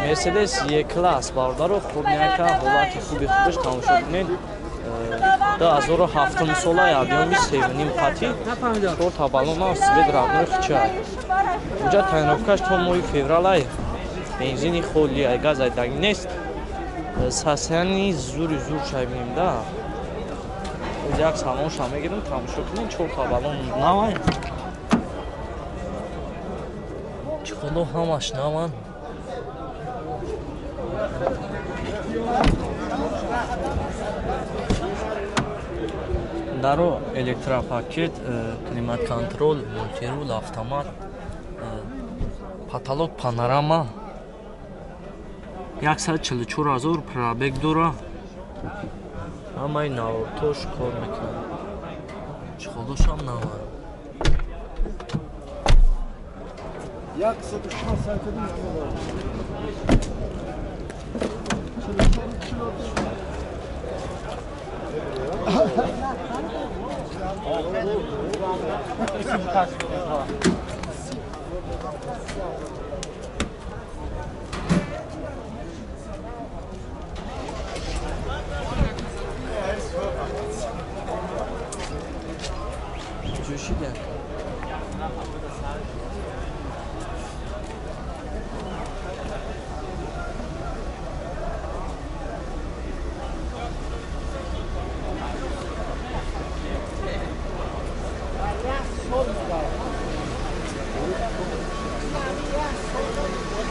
Mercedes E-Class бардaro хуб яка ҳолати хуби хубаш тамошо кунед. 2007 сола объеми 7,5 қати 4 та баллона свет равной хичай. Уҷа тайновкаш то моҳи феврал ай. Бензини холи ай газ ай даг нест. Сасяни зури зур чай бинем да. Як салонша мегирем тамошо кунед 4 та баллон навай. Чиқодо ҳамаш наван. Даро электропакет, климат-контроль, мультирул, автомат, потолок панорама 144 000 пробег дора. Ҳамаи навортош кор мекунад. Чиқодошам навар. Joshida.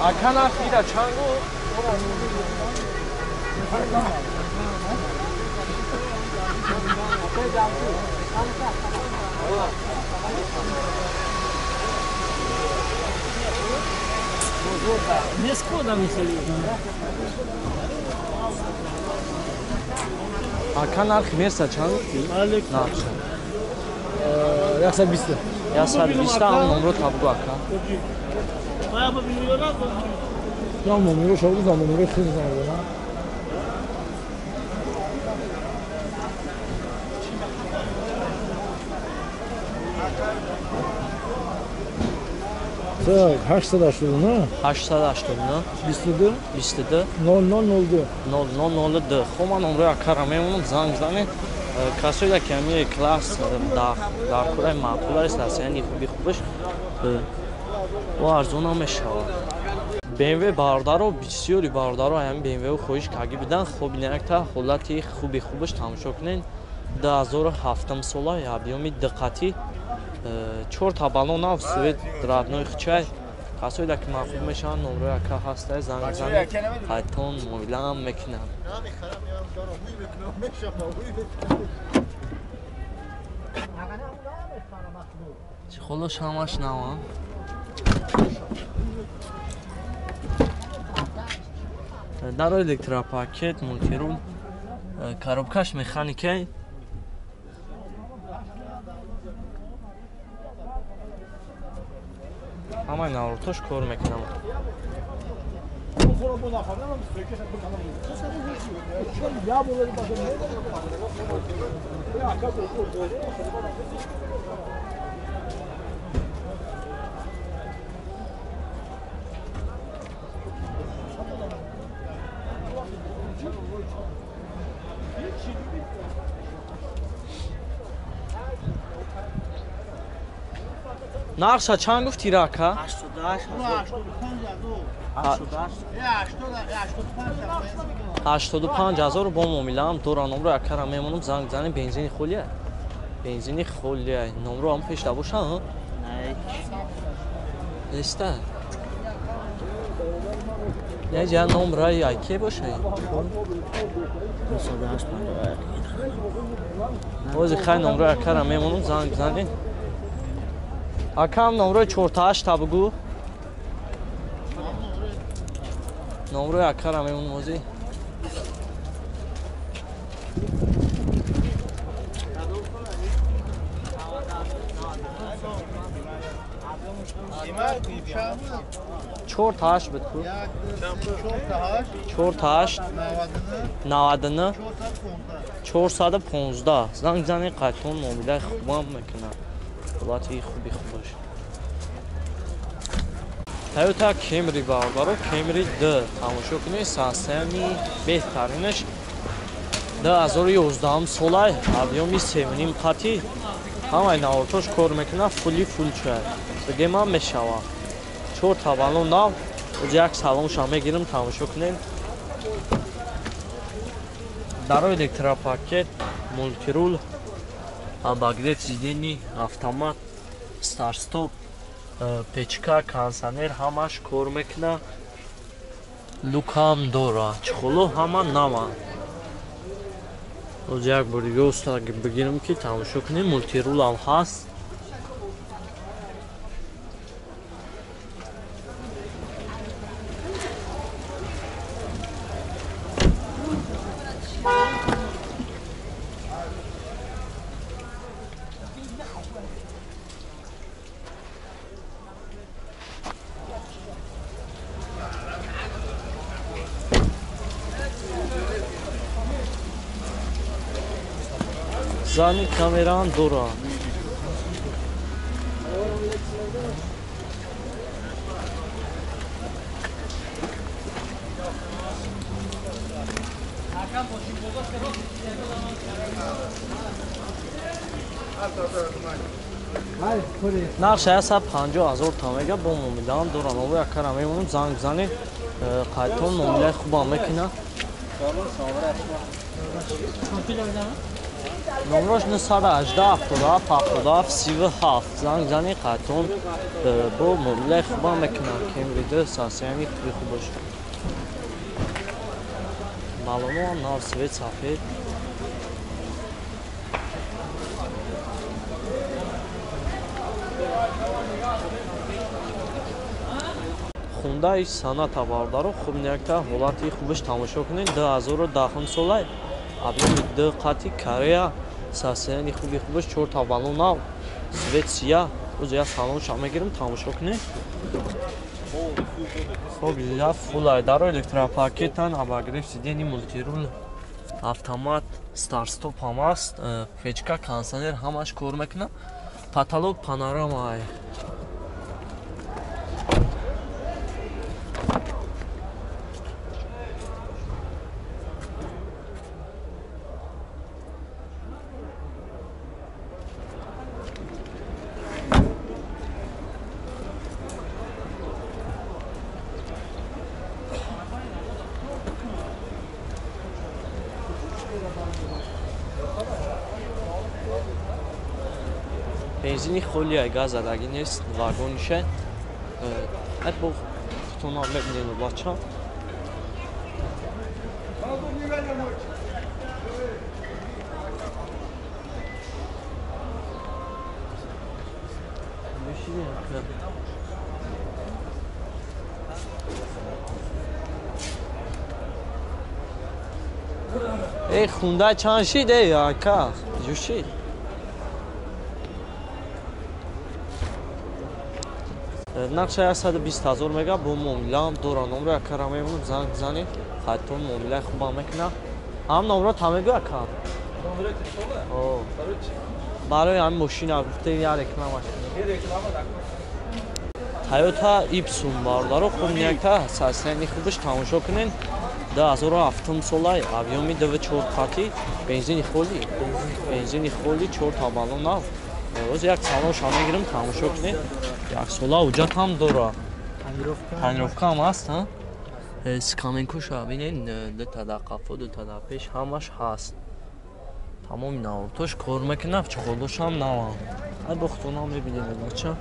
Akana fira chango. Не скода мислили. Akana khmersa chango. Алек. Naxsha. 120. 120 am numro tabgu aka. Bayağı bir biliyorlar. Ya numara şovdu da numara sınır ya. Sen kaç saat açtın ha? 880 Bisledi. 22 Non oldu. 000 Xoma numro akara memnunum zang zane. Касоида ки ҳамин класс дар кураи маъқул аст асяни хуби хубаш ва арзона мешавад. BMW бародаро бисёри бародаро ҳамин BMW хоҳиш карда буданд. хуб инакта ҳолати хуби хубаш тамошо кунед. 2007 сола объеми диққати 4 та баллона свет родной хичай. Касоида ки маъқул мешаванд номро яка ҳаста занг занед қайтон муоилаам мекунанд. Чиқодош ҳамаш навам. Даро электропакет, мультирул, коробкаш механикай. Ҳамаи навортош кор мекунам. Нарша чанд гуфти рака? 85 000 бо муомилаам дора номро якара мемонам занг зани бензини холия. Бензини холия. Номро ам пеш дабоша, ҳа? Не. Неста. Не ҷа номра яке боша. 208. Ози хай номро якара мемонам занг зани. Акам номро 48 табгу. Номро якара мемонам ози. چهار تاش بده. چهار تاش. 99. 415. زنگ زنی قطعون موبیل خوبم میکنه. ولایتی خوبی خوبش. Toyota Camry бардору Camry D тамошо кунед састами беҳтаринаш 2011 солай объёми 7 қати ҳамаи навотош кор мекунад фули фулча диге ман мешавам 4 таваллон нав оҷа як салонша мегирам тамошо кунед даро электропакет мультирул обогрев сидений автомат старт-стоп печка кондиционер ҳамаш кор мекунад лукам дора чухоло ҳама нава оҷа як бори ёста бигирам ки тамошо кунем мультирулам ҳаст зани камераам дора нақша 150,000 томега бо муомилаам дора ново як кара мемонам занг бизанем қайтон муомилаи хубам мекунад номрош 918-77-37 занг бизанем қайтон бо муомилаи хубам мекунад Camry D сасиями хуби хубаш балоноам нав свет сафед хундаи саната бардаро хуб някта ҳолати хубаш тамошо кунед 2010 солай объёми 2 қати Корея сасияни хуби хубаш 4 таваллон нав свет сия оҷа як салонша мегирам тамошо кунед хуб ля фулай даро электропакетан обогрев сидени мультирул автомат старт-стоп ҳам аст печка кондиционер ҳамаш кор мекунад потолок панорамаи бензини холия газ задаги нест вагонише ай бо тона мебинем бача ای خونده چند شیده یا که جوشید нақша 120,000 мега бо муомилаам дора номро якара мемонам занг бизанем қайтон муомилаи хубам мекунад ҳам номро тамегӯ ака барои ҳамин мошина гуфтем як реклама Toyota Ipsum бародаро хуб някта сасияни хубаш тамошо кунед 2007 солай объёми 4 қати бензини холи 4 таваллон нав оз як салонша мегирам тамошо кунед як сола ҳуҷҷатам дора панировкаам аст скаменкуша бинед 2 та дар қафо 2 та дар пеш ҳамаш ҳаст тамоми навотош кор мекунад чухолошам навам ай бохтонам мебинем бача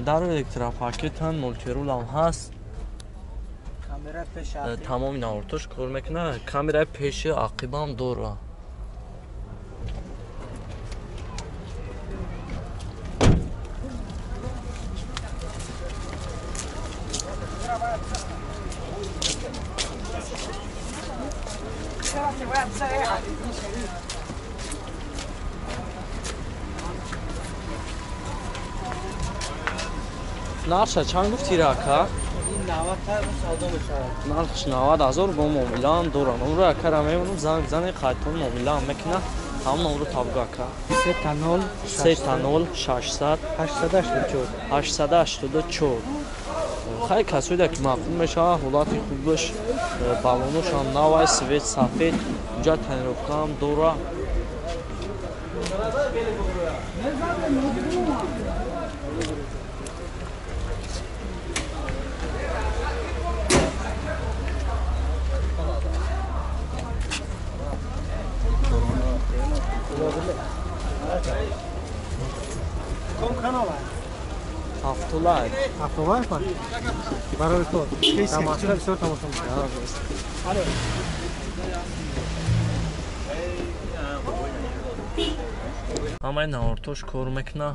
даро электропакетан мультирулам ҳаст тамоми навотош кор мекунад камераи пеши ақибам дора нарша чанд гуфти рака 90 та савдо мешавад нархш 90,000 бо муомилаам дора номро якара мемонам занг бизанем қайтон муомилаам мекунад Ham номеру табгака 3 3 600 884 884. خیلی کسایی که مفهوم میشه حالتی خوبش بالونش هم نوای سفید سفید اینجا تنیروفکا هم دوره کم کانال هفتولای автовай пар барои то тамошо бисёр тамошо мекунад ҳамаи наортош кор мекуна